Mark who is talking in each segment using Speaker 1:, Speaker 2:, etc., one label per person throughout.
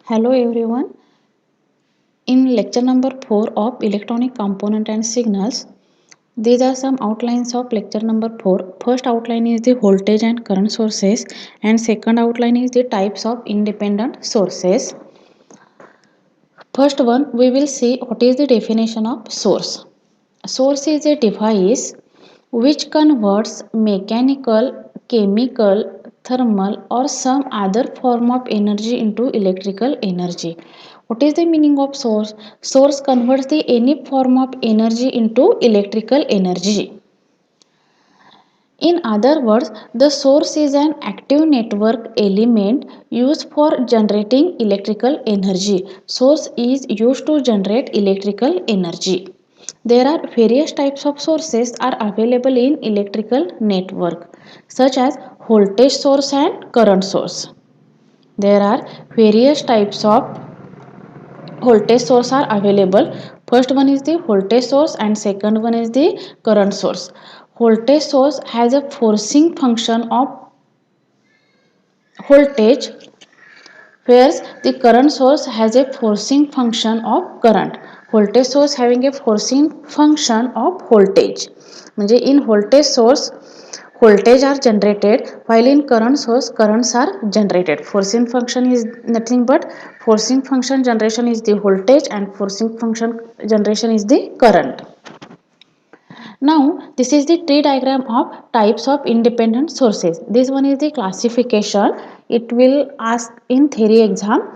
Speaker 1: Hello everyone. In lecture number 4 of electronic component and signals, these are some outlines of lecture number 4. First outline is the voltage and current sources, and second outline is the types of independent sources. First one, we will see what is the definition of source. Source is a device which converts mechanical, chemical, thermal or some other form of energy into electrical energy. What is the meaning of source? Source converts the any form of energy into electrical energy. In other words, the source is an active network element used for generating electrical energy. Source is used to generate electrical energy. There are various types of sources are available in electrical network, such as voltage source and current source. There are various types of voltage source are available. First one is the voltage source and second one is the current source. Voltage source has a forcing function of voltage, whereas the current source has a forcing function of current. Voltage source having a forcing function of voltage. म्हणजे in voltage source voltage are generated, while in current source currents are generated. Forcing function is nothing but forcing function generation is the voltage and forcing function generation is the current. Now this is the tree diagram of types of independent sources. This one is the classification. It will ask in theory exam.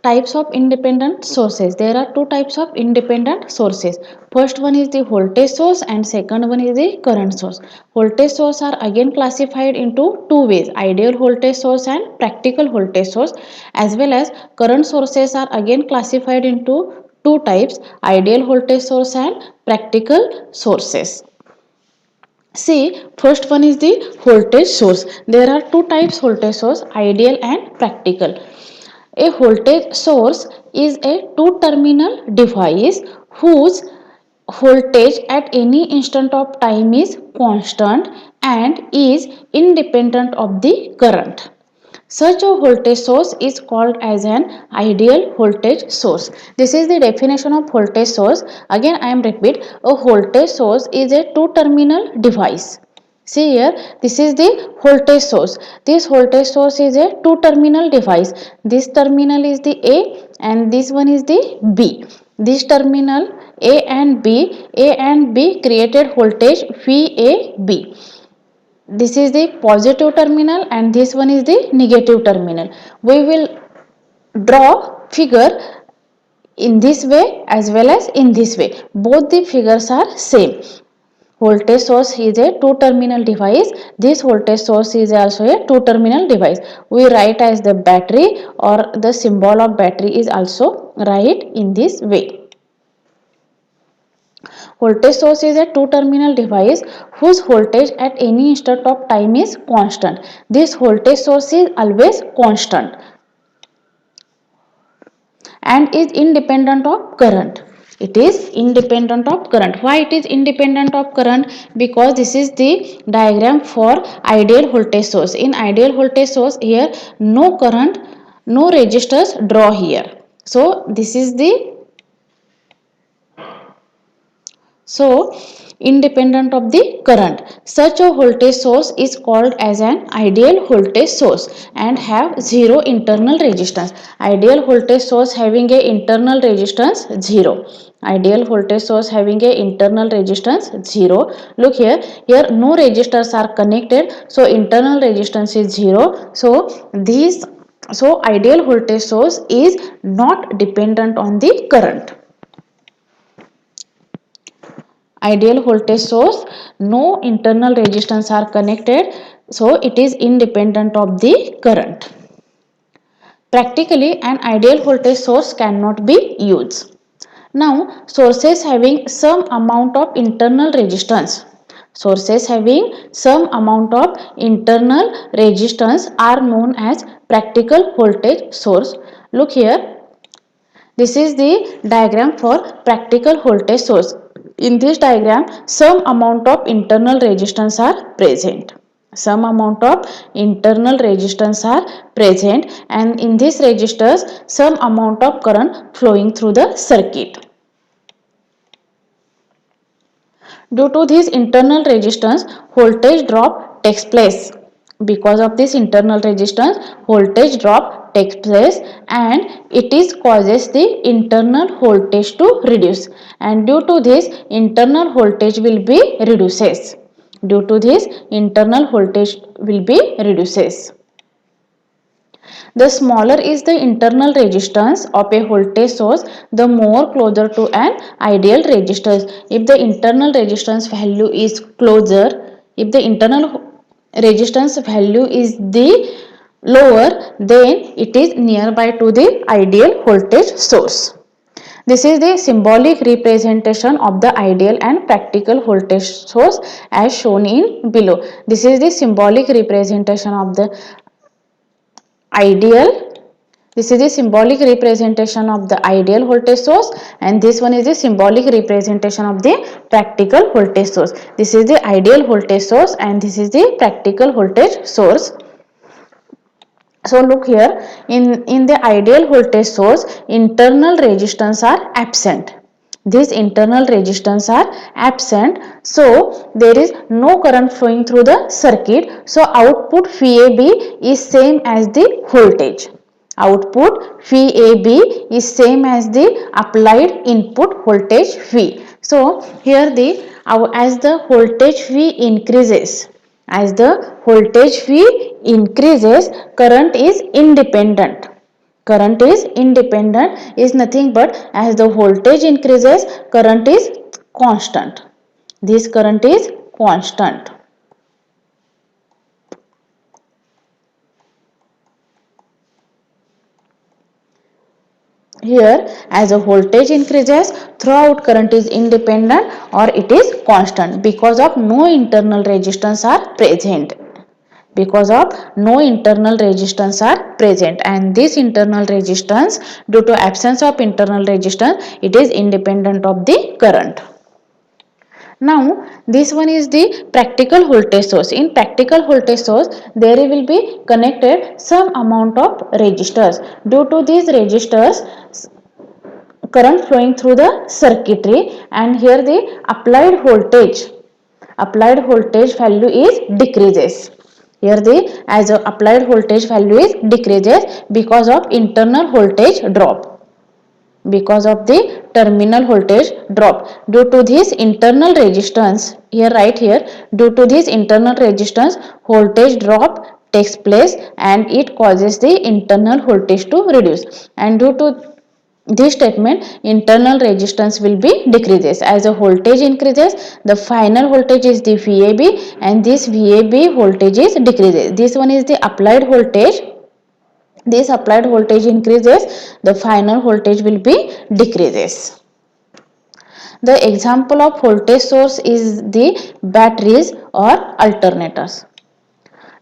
Speaker 1: Types of independent sources. There are two types of independent sources. First one is the voltage source and second one is the current source. Voltage source are again classified into two ways: ideal voltage source and practical voltage source, as well as current sources are again classified into two types: ideal voltage source and practical sources. See, first one is the voltage source. There are two types voltage source: ideal and practical. A voltage source is a two-terminal device whose voltage at any instant of time is constant and is independent of the current. Such a voltage source is called as an ideal voltage source. This is the definition of voltage source. Again I am repeat, a voltage source is a two-terminal device. See here, this is the voltage source. This voltage source is a two-terminal device. This terminal is the A and this one is the B. This terminal A and B created voltage VAB. This is the positive terminal and this one is the negative terminal. We will draw figure in this way as well as in this way. Both the figures are same. Voltage source is a two-terminal device. This voltage source is also a two-terminal device. We write as the battery, or the symbol of battery is also write in this way. Voltage source is a two-terminal device whose voltage at any instant of time is constant. This voltage source is always constant and is independent of current. It is independent of current. Why it is independent of current? Because this is the diagram for ideal voltage source. In ideal voltage source, here no current, no resistors draw here. So this is the independent of the current. Such a voltage source is called as an ideal voltage source and have zero internal resistance. Ideal voltage source having a internal resistance 0. Ideal voltage source having a internal resistance 0. Look here, no resistors are connected, so internal resistance is 0. So ideal voltage source is not dependent on the current. Ideal voltage source, no internal resistance are connected, so it is independent of the current. Practically, an ideal voltage source cannot be used. Now, sources having some amount of internal resistance. Sources having some amount of internal resistance are known as practical voltage source. Look here, this is the diagram for practical voltage source. In this diagram, some amount of internal resistance are present. Some amount of internal resistance are present, and in these resistors some amount of current flowing through the circuit. Due to this internal resistance, voltage drop takes place. Because of this internal resistance, voltage drop takes place, and it is causes the internal voltage to reduce, and due to this internal voltage will be reduces. Due to this internal voltage will be reduces. The smaller is the internal resistance of a voltage source, the more closer to an ideal resistance. If the internal resistance value is closer, if the internal resistance value is the lower, then it is nearby to the ideal voltage source. This is the symbolic representation of the ideal and practical voltage source as shown in below. This is the symbolic representation of the ideal. This is the symbolic representation of the ideal voltage source, and this one is the symbolic representation of the practical voltage source. This is the ideal voltage source and this is the practical voltage source. So look here, in the ideal voltage source, internal resistance are absent. These internal resistance are absent, so there is no current flowing through the circuit, so output VAB is same as the voltage. Output VAB is same as the applied input voltage V. So here the as the voltage V increases, as the voltage V increases, current is independent. Current is independent is nothing but as the voltage increases, current is constant. This current is constant. Here, as the voltage increases, throughout current is independent or it is constant because of no internal resistance are present. Because of no internal resistance are present, and this internal resistance, due to absence of internal resistance, it is independent of the current. Now this one is the practical voltage source. In practical voltage source, there will be connected some amount of resistors. Due to these resistors, current flowing through the circuitry, and here the applied voltage value is decreases. Here the as a applied voltage value is decreases because of internal voltage drop, because of the terminal voltage drop. Due to this internal resistance, here right here, due to this internal resistance, voltage drop takes place and it causes the internal voltage to reduce, and due to this statement, internal resistance will be decreases. As the voltage increases, the final voltage is the VAB, and this VAB voltage is decreases. This one is the applied voltage. This applied voltage increases, the final voltage will be decreases. The example of voltage source is the batteries or alternators.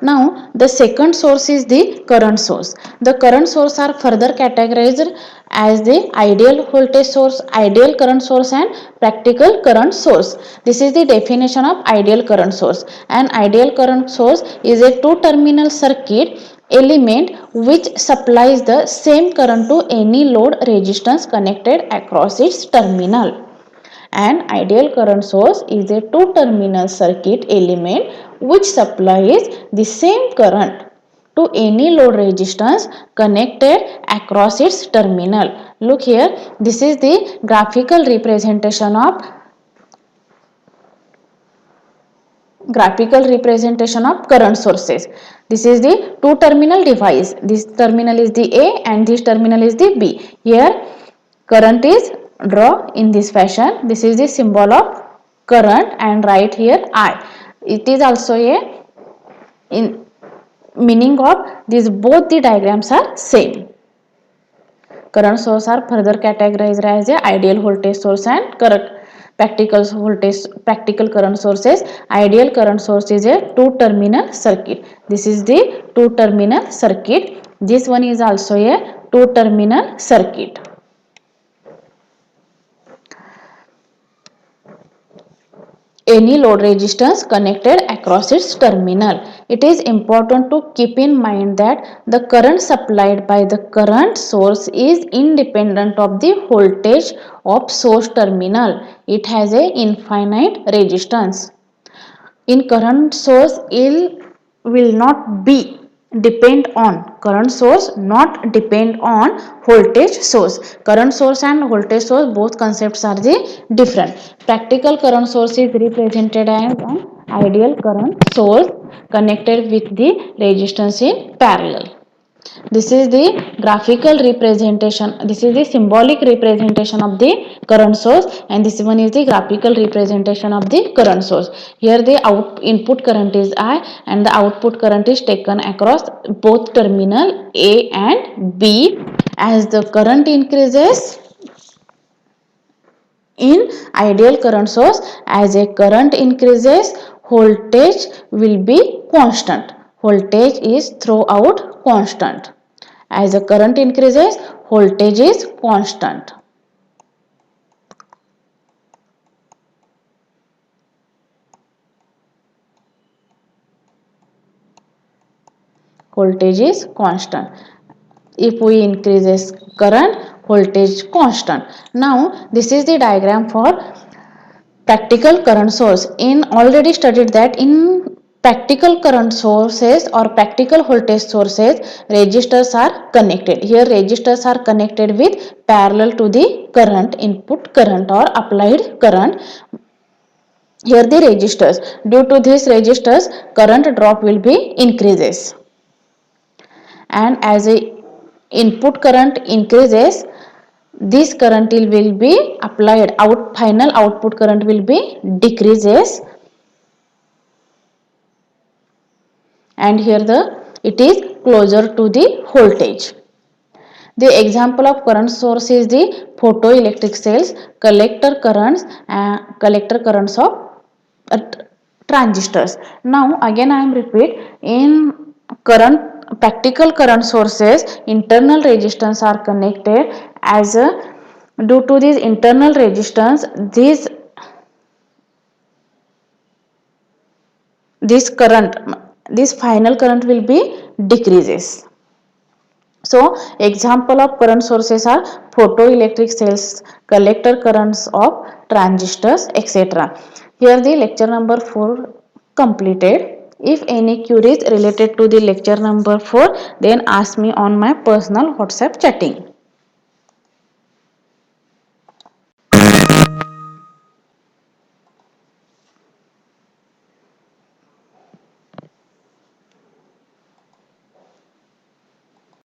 Speaker 1: Now the second source is the current source. The current source are further categorized as the ideal voltage source, ideal current source and practical current source. This is the definition of ideal current source. An ideal current source is a two-terminal circuit element which supplies the same current to any load resistance connected across its terminal. An ideal current source is a two-terminal circuit element which supplies the same current to any load resistance connected across its terminal. Look here, this is the graphical representation of current sources. This is the two terminal device. This terminal is the A and this terminal is the B. Here current is draw in this fashion. This is the symbol of current and right here I. It is also a in meaning of these both the diagrams are same. Current source are further categorized as a ideal voltage source and current practical current sources. Ideal current source is a two terminal circuit. This is the two terminal circuit. This one is also a two terminal circuit. any load resistance connected across its terminal. It is important to keep in mind that the current supplied by the current source is independent of the voltage of source terminal. It has a infinite resistance. In current source, it will not be depend on current source, not depend on voltage source. Current source and voltage source, both concepts are the different. Practical current source is represented as an ideal current source connected with the resistance in parallel. This is the graphical representation, this is the symbolic representation of the current source, and this one is the graphical representation of the current source. Here the input current is I and the output current is taken across both terminal A and B. As the current increases in ideal current source, as a current increases, voltage will be constant. Voltage is throughout constant. As the current increases, voltage is constant. Voltage is constant. If we increases current, voltage constant. Now this is the diagram for practical current source. In already studied that in practical current sources or practical voltage sources, resistors are connected. Here resistors are connected with parallel to the current, input current or applied current. Here the resistors, due to these resistors current drop will be increases, and as a input current increases, this current will be applied, final output current will be decreases, and here it is closer to the voltage. The example of current source is the photoelectric cells, collector currents of uh, transistors. Now again I am repeat, in current practical current sources, internal resistance are connected. As due to this internal resistance, this final current will be decreases. So example of current sources are photoelectric cells, collector currents of transistors, etc. Here the lecture number 4 completed. If any queries related to the lecture number 4, then ask me on my personal WhatsApp chatting.